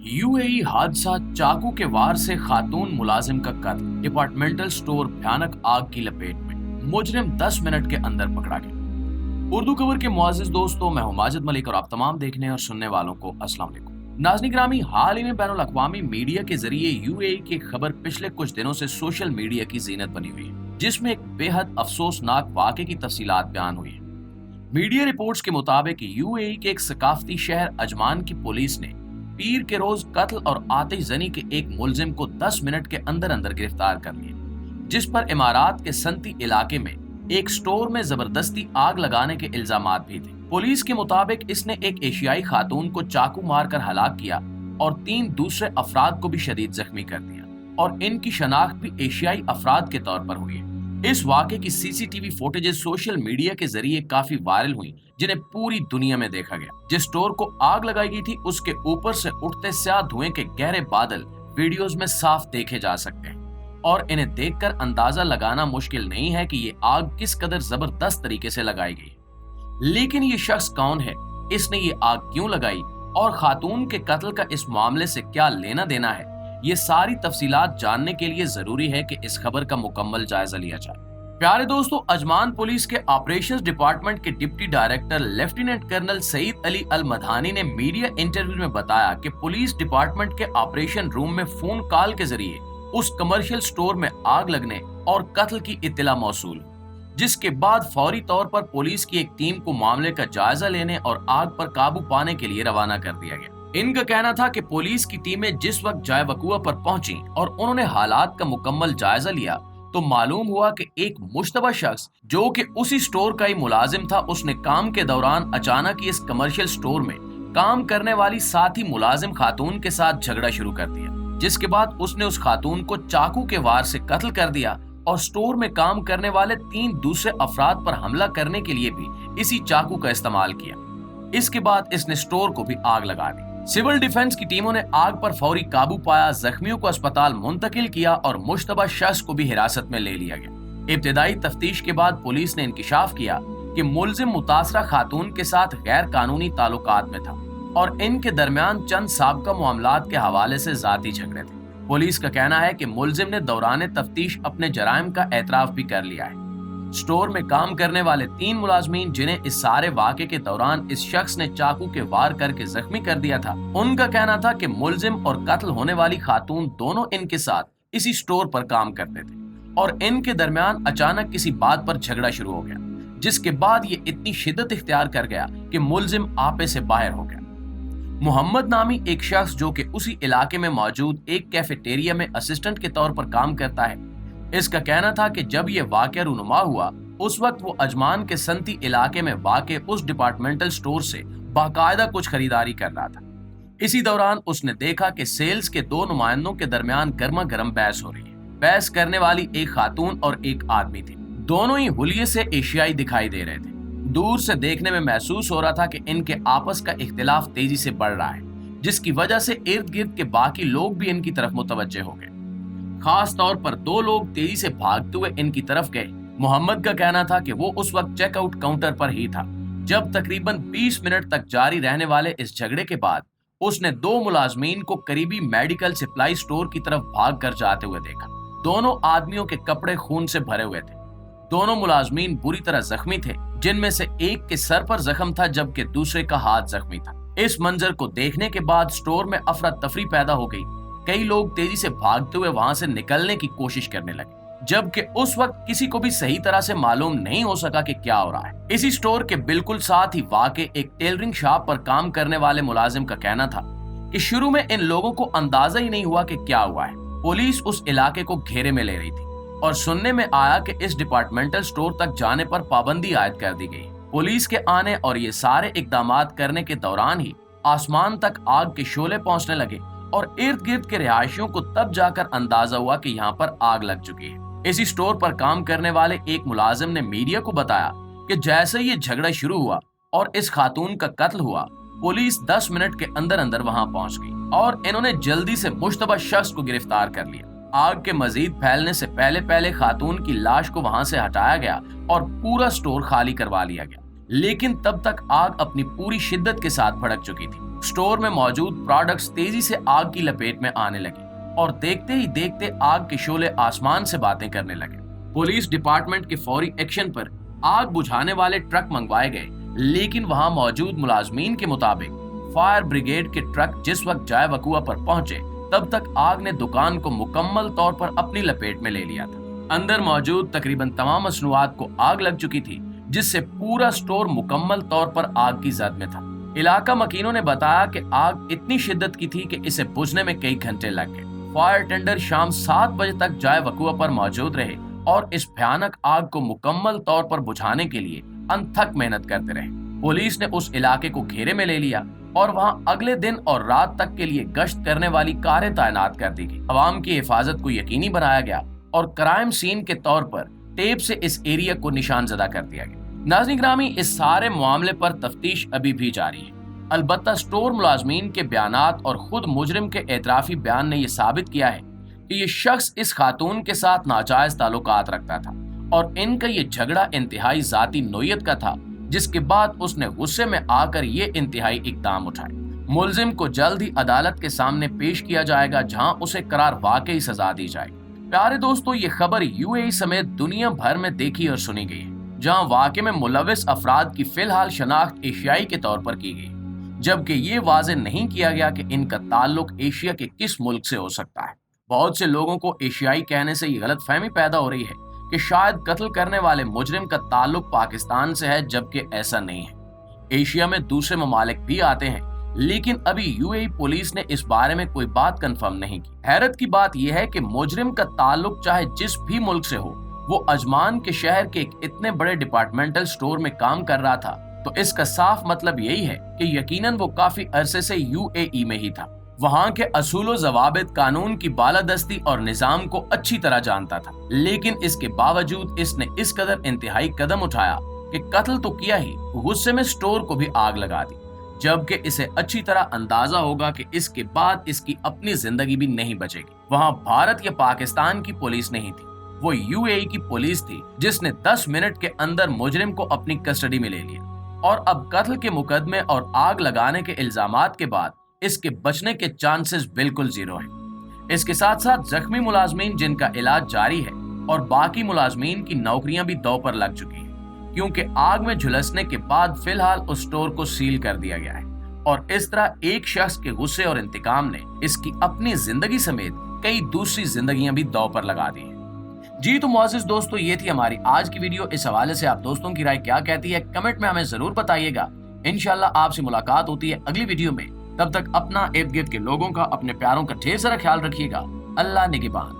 UAE हादसा, चाकू के वार से खातून मुलाजिम का कत्ल, डिपार्टमेंटल स्टोर भयानक आग की लपेट में, मुजरिम 10 मिनट के अंदर पकड़ा गया। उर्दू खबर के मुआजिज दोस्तों, मैं हूं माजिद मलिक और आप तमाम देखने और सुनने वालों को अस्सलाम वालेकुम। नाज़रीन गिरामी, हाल ही में बैनुल अक़वामी मीडिया के जरिए यूएई की खबर पिछले कुछ दिनों से सोशल मीडिया की जीनत बनी हुई है, जिसमें एक बेहद अफसोसनाक वाक़े की तफसीलात बयान हुई है। मीडिया रिपोर्ट्स के मुताबिक यूएई के एक सकाफती शहर अजमान की पुलिस ने पीर के रोज कत्ल और आतिशजनी के एक मुलजिम को 10 मिनट के अंदर अंदर गिरफ्तार कर लिया, जिस पर इमारात के संती इलाके में एक स्टोर में जबरदस्ती आग लगाने के इल्जामात भी थे। पुलिस के मुताबिक इसने एक एशियाई खातून को चाकू मारकर हलाक किया और 3 दूसरे अफराद को भी शदीद जख्मी कर दिया और इनकी शनाख्त भी एशियाई अफराद के तौर पर हुई है। इस वाक़े की सीसीटीवी फुटेजेस सोशल मीडिया के जरिए काफी वायरल हुई, जिन्हें पूरी दुनिया में देखा गया। जिस स्टोर को आग लगाई गई थी, उसके ऊपर से उठते स्याह धुएं के गहरे बादल वीडियोस में साफ देखे जा सकते हैं और इन्हें देखकर अंदाजा लगाना मुश्किल नहीं है कि ये आग किस कदर जबरदस्त तरीके से लगाई गई। लेकिन ये शख्स कौन है, इसने ये आग क्यों लगाई और खातून के कत्ल का इस मामले से क्या लेना देना है, ये सारी तफसीलात जानने के लिए जरूरी है कि इस खबर का मुकम्मल जायजा लिया जाए। प्यारे दोस्तों, अजमान पुलिस के ऑपरेशंस डिपार्टमेंट के deputy director lieutenant colonel Saeed Ali Al Madhani ने मीडिया इंटरव्यू में बताया कि पुलिस डिपार्टमेंट के ऑपरेशन रूम में फोन कॉल के जरिए उस कमर्शियल स्टोर में आग लगने और कत्ल की इत्तला मौसूल, जिसके बाद फौरी तौर पर पुलिस की एक टीम को मामले का जायजा लेने और आग पर काबू पाने के लिए रवाना कर दिया गया। इनका कहना था कि पुलिस की टीमें जिस वक्त जाए वकुआ पर पहुंची और उन्होंने हालात का मुकम्मल जायजा लिया तो मालूम हुआ कि एक मुश्तबा शख्स जो कि उसी स्टोर का ही मुलाजिम था, उसने काम के दौरान अचानक ही इस कमर्शियल स्टोर में काम करने वाली साथी मुलाजिम खातून के साथ झगड़ा शुरू कर दिया, जिसके बाद उसने उस खातून को चाकू के वार से कत्ल कर दिया और स्टोर में काम करने वाले 3 दूसरे अफराद पर हमला करने के लिए भी इसी चाकू का इस्तेमाल किया। इसके बाद इसने स्टोर को भी आग लगा दी। सिविल डिफेंस की टीमों ने आग पर फौरी काबू पाया, जख्मियों को अस्पताल मुंतकिल किया और मुश्तबा शख्स को भी हिरासत में ले लिया गया। इब्तिदाई तफ्तीश के बाद पुलिस ने इंकिशाफ किया कि मुलजिम मुतासरा खातून के साथ गैर कानूनी ताल्लुकात में था और इनके दरमियान चंद साबका मामलात के हवाले से जाती झगड़े थे। पुलिस का कहना है कि मुलजिम ने दौरान तफ्तीश अपने जराइम का एतराफ भी कर लिया है। स्टोर में काम करने वाले 3 मुलाजमीन जिन्हें इस सारे वाक़े के दौरान इस शख्स ने चाकू के वार करके जख्मी कर दिया था, उनका कहना था कि मुलजिम और कत्ल होने वाली खातून दोनों इनके साथ इसी स्टोर पर काम करते थे और इनके दरमियान अचानक किसी बात पर झगड़ा शुरू हो गया, जिसके बाद ये इतनी शिद्दत इख्तियार कर गया कि मुलजिम आपे से बाहर हो गया। मोहम्मद नामी एक शख्स जो कि उसी इलाके में मौजूद एक कैफेटेरिया में असिस्टेंट के तौर पर काम करता है, इसका कहना था कि जब यह वाक़या रूनुमा हुआ उस वक्त वो अजमान के संती इलाके में वाक़े उस डिपार्टमेंटल स्टोर से बाकायदा कुछ खरीदारी कर रहा था। इसी दौरान उसने देखा कि सेल्स के 2 नुमाइंदों के दरमियान गर्मा गर्म बहस हो रही है। बहस करने वाली एक खातून और एक आदमी थी, दोनों ही हुलिये से एशियाई दिखाई दे रहे थे। दूर से देखने में महसूस हो रहा था कि इनके आपस का इख्तिलाफ तेजी से बढ़ रहा है, जिसकी वजह से इर्द गिर्द के बाकी लोग भी इनकी तरफ मुतवज्जे हो गए। खास तौर पर 2 लोग तेजी से भागते हुए इनकी तरफ गए। मोहम्मद का कहना था कि वो उस वक्त चेकआउट काउंटर पर ही था जब तकरीबन 20 मिनट तक जारी रहने वाले इस झगड़े के बाद उसने 2 मुलाजमीन को करीबी मेडिकल सप्लाई स्टोर की तरफ भाग कर जाते हुए देखा। दोनों आदमियों के कपड़े खून से भरे हुए थे। दोनों मुलाजमीन बुरी तरह जख्मी थे, जिनमें से एक के सर पर जख्म था जबकि दूसरे का हाथ जख्मी था। इस मंजर को देखने के बाद स्टोर में अफरा तफरी पैदा हो गई। कई लोग तेजी से भागते हुए वहां से निकलने की कोशिश करने लगे, जबकि उस वक्त किसी को भी सही तरह से मालूम नहीं हो सका कि क्या हो रहा है। इसी स्टोर के बिल्कुल साथ ही वाक़े एक टेलरिंग शॉप पर काम करने वाले मुलाजिम का कहना था कि शुरू में इन लोगों को अंदाजा ही नहीं हुआ कि क्या हुआ है। पुलिस उस इलाके को घेरे में ले रही थी और सुनने में आया कि इस डिपार्टमेंटल स्टोर तक जाने पर पाबंदी आयद कर दी गई। पुलिस के आने और ये सारे इकदामात करने के दौरान ही आसमान तक आग के शोले पहुंचने लगे और इर्द गिर्द के रिहायशियों को तब जाकर अंदाजा हुआ कि यहाँ पर आग लग चुकी है। इसी स्टोर पर काम करने वाले एक मुलाजिम ने मीडिया को बताया कि जैसे ये झगड़ा शुरू हुआ और इस खातून का कत्ल हुआ, पुलिस 10 मिनट के अंदर अंदर वहां पहुंच गई और इन्होंने जल्दी से मुश्तबा शख्स को गिरफ्तार कर लिया। आग के मजीद फैलने से पहले पहले खातून की लाश को वहां से हटाया गया और पूरा स्टोर खाली करवा लिया गया। लेकिन तब तक आग अपनी पूरी शिद्दत के साथ भड़क चुकी थी। स्टोर में मौजूद प्रोडक्ट्स तेजी से आग की लपेट में आने लगे और देखते ही देखते आग के शोले आसमान से बातें करने लगे। पुलिस डिपार्टमेंट के फौरी एक्शन पर आग बुझाने वाले ट्रक मंगवाए गए, लेकिन वहां मौजूद मुलाजमीन के मुताबिक फायर ब्रिगेड के ट्रक जिस वक्त जाय वकुआ पर पहुंचे तब तक आग ने दुकान को मुकम्मल तौर पर अपनी लपेट में ले लिया था। अंदर मौजूद तकरीबन तमाम मसनूआत को आग लग चुकी थी, जिससे पूरा स्टोर मुकम्मल तौर पर आग की जद में था। इलाका मकीनों ने बताया कि आग इतनी शिद्दत की थी कि इसे बुझने में कई घंटे लग गए। फायर टेंडर शाम 7 बजे तक जाय वकुआ पर मौजूद रहे और इस भयानक आग को मुकम्मल तौर पर बुझाने के लिए अनथक मेहनत करते रहे। पुलिस ने उस इलाके को घेरे में ले लिया और वहां अगले दिन और रात तक के लिए गश्त करने वाली कारें तैनात कर दी गई। अवाम की हिफाजत को यकीनी बनाया गया और क्राइम सीन के तौर पर टेप से इस एरिया को निशानजदा कर दिया गया। नाज़रीन ग्रामी, इस सारे मामले पर तफ्तीश अभी भी जारी है। अलबत्ता स्टोर मुलाजमीन के बयानात और खुद मुजरिम के एतराफी बयान ने यह साबित किया है कि ये शख्स इस खातून के साथ नाजायज ताल्लुकात रखता था और इनका ये झगड़ा इंतहाई जाती नोयत का था, जिसके बाद उसने गुस्से में आकर ये इंतहाई इकदाम उठाए। मुलजिम को जल्द ही अदालत के सामने पेश किया जाएगा, जहां उसे करार वाकई सजा दी जाएगी। प्यारे दोस्तों, ये खबर यूएई समेत दुनिया भर में देखी और सुनी गई है, जहां वाकये में मुलविस अफराद की फिलहाल शनाख्त एशियाई के तौर पर की गई, जबकि ये वाज़ेह नहीं किया गया कि इनका ताल्लुक एशिया के किस मुल्क से हो सकता है। बहुत से लोगों को एशियाई कहने से ये गलतफहमी पैदा हो रही है कि शायद कत्ल करने वाले मुजरिम का ताल्लुक पाकिस्तान से है, जबकि ऐसा नहीं है। एशिया में दूसरे ममालिक भी आते हैं, लेकिन अभी यूएई पुलिस ने इस बारे में कोई बात कंफर्म नहीं की। हैरत की बात यह है कि मुजरिम का ताल्लुक चाहे जिस भी मुल्क से हो, वो अजमान के शहर के एक इतने बड़े डिपार्टमेंटल स्टोर में काम कर रहा था, तो इसका साफ मतलब यही है कि यकीनन वो काफी अरसे से यूएई में ही था। वहां के असूल ज़वाबित, कानून की बालादस्ती और निजाम को अच्छी तरह जानता था, लेकिन इसके बावजूद इसने इस कदर इंतहाई कदम उठाया कि कत्ल तो किया ही, गुस्से में स्टोर को भी आग लगा दी, जबकि इसे अच्छी तरह अंदाजा होगा कि इसके बाद इसकी अपनी जिंदगी भी नहीं बचेगी। वहां भारत या पाकिस्तान की पुलिस नहीं थी, वो यूएई की पुलिस थी, जिसने 10 मिनट के अंदर मुजरिम को अपनी कस्टडी में ले लिया और अब कत्ल के मुकदमे और आग लगाने के इल्जामात के बाद इसके बचने के चांसेस बिल्कुल जीरो हैं। इसके साथ साथ जख्मी मुलाजमीन जिनका इलाज जारी है और बाकी मुलाजमीन की नौकरियां भी दांव पर लग चुकी हैं, क्योंकि आग में झुलसने के बाद फिलहाल उस स्टोर को सील कर दिया गया है और इस तरह एक शख्स के गुस्से और इंतकाम ने इसकी अपनी जिंदगी समेत कई दूसरी जिंदगियां भी दांव पर लगा दी हैं। जी तो मुअज़्ज़िज़ दोस्तों, ये थी हमारी आज की वीडियो। इस हवाले से आप दोस्तों की राय क्या कहती है, कमेंट में हमें जरूर बताइएगा। इंशाल्लाह आपसे मुलाकात होती है अगली वीडियो में। तब तक अपना इर्द गिर्द के लोगों का, अपने प्यारों का ढेर सारा ख्याल रखिएगा। अल्लाह निगहबान।